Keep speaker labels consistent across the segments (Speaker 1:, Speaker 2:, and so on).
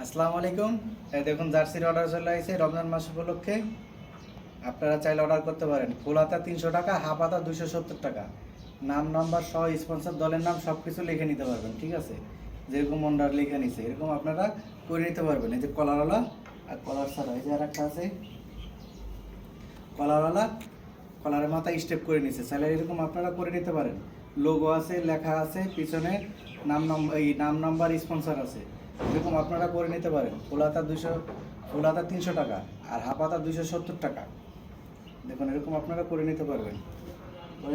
Speaker 1: আসসালামু আলাইকুম। এই দেখুন জার্সির অর্ডার চলে আসছে রমজান মাস উপলক্ষে। আপনারা চাইলে অর্ডার করতে পারেন। ফুল হাতা 300 টাকা, হাফ হাতা 270 টাকা। নাম নাম্বার সহ স্পন্সর দলের নাম সব কিছু লিখে নিতে পারবেন, ঠিক আছে? যেরকম অর্ডার লিখে নিছে এরকম আপনারা করে নিতে পারবেন। এই যে কলারওয়ালা আর কলার ছাড়া, এই যে আর একটা আছে কলারওয়ালা, কলারের মাথায় স্টেপ করে নিছে, চাইলে এরকম আপনারা করে নিতে পারেন। লোগো আছে, লেখা আছে, পিছনে নাম নাম্বার স্পন্সর আছে, এরকম আপনারা করে নিতে পারেন। ফুল হাতা 300 টাকা আর হাফ হাতা 270 টাকা। দেখুন এরকম আপনারা করে নিতে পারবেন।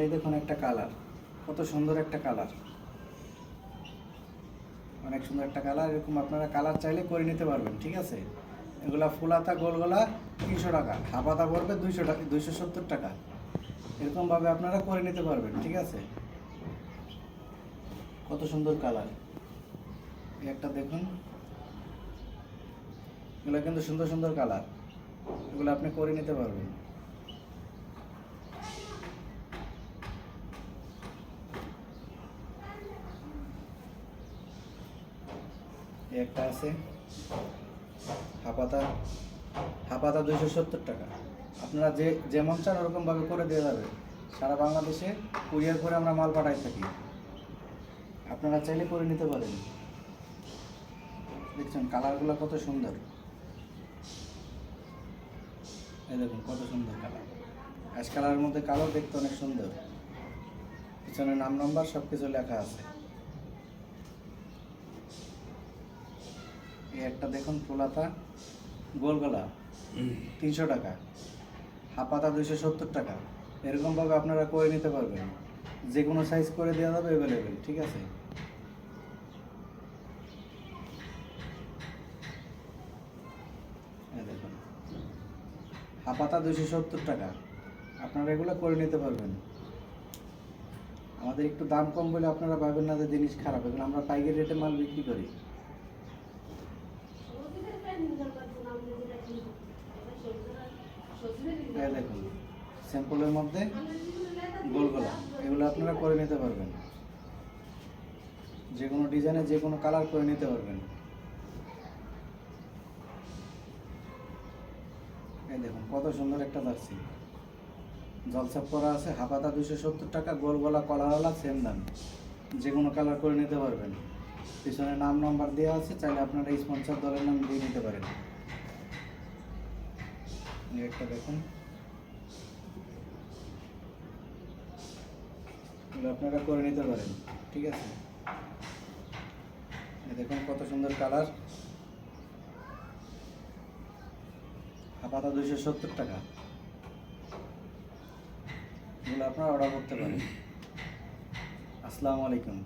Speaker 1: এই দেখুন একটা কালার, কত সুন্দর একটা কালার, অনেক সুন্দর একটা কালার। এরকম আপনারা কালার চাইলে করে নিতে পারবেন, ঠিক আছে? এগুলা ফুল হাতা গোল গলা 300 টাকা, হাফ হাতা পড়বে 270 টাকা। এরকমভাবে আপনারা করে নিতে পারবেন, ঠিক আছে? কত সুন্দর কালার, এই একটা দেখুন। এগুলো কিন্তু সুন্দর সুন্দর কালার, এগুলো আপনি করে নিতে পারবেন। এই একটা আছে হাফাতা 270 টাকা। আপনারা যেমন চান ওরকমভাবে করে দেওয়া যাবে। সারা বাংলাদেশে কুরিয়ার করে আমরা মাল পাঠাই থাকি, আপনারা চাইলে করে নিতে পারেন। দেখছেন কালারগুলো কত সুন্দর, এই দেখুন কত সুন্দর কালার। অ্যাশ কালারের মধ্যে কালো, দেখতে অনেক সুন্দর। পিছনে নাম নাম্বার সব কিছু লেখা আছে। এই একটা দেখুন ফুল হাতা গোল গলা 300 টাকা, হাফ হাতা 270 টাকা। এরকমভাবে আপনারা করে নিতে পারবেন। যে কোনো সাইজ করে দেওয়া যাবে, অ্যাভেলেবেল, ঠিক আছে? এই দেখুন হাফ হাতা 270 টাকা, আপনারা এগুলো করে নিতে পারবেন। আমাদের একটু দাম কম বলে আপনারা ভাবেন না যে জিনিস খারাপ, এগুলো আমরা পাইকারি রেটে মাল বিক্রি করি। এই দেখুন স্যাম্পলের মধ্যে গোল গলা, এগুলো আপনারা করে নিতে পারবেন। যে কোনো ডিজাইনে যে কোনো কালার করে নিতে পারবেন। এই দেখুন কত সুন্দর একটা জার্সি, জলছাপ করা আছে। হাফ হাতা 270 টাকা, গোল গলা কলারওয়ালা, সেম দাম। যে কোনো কালার করে নিতে পারবেন। পিছনে নাম নাম্বার দেওয়া আছে, চাইলে আপনারা স্পন্সর দলের নাম দিয়ে নিতে পারেন। একটা দেখুন, এগুলো আপনারা করে নিতে পারেন, ঠিক আছে? দেখুন কত সুন্দর কালার, হাফ হাতা 270 টাকা। এগুলো আপনারা অর্ডার করতে পারেন। আসসালামু আলাইকুম।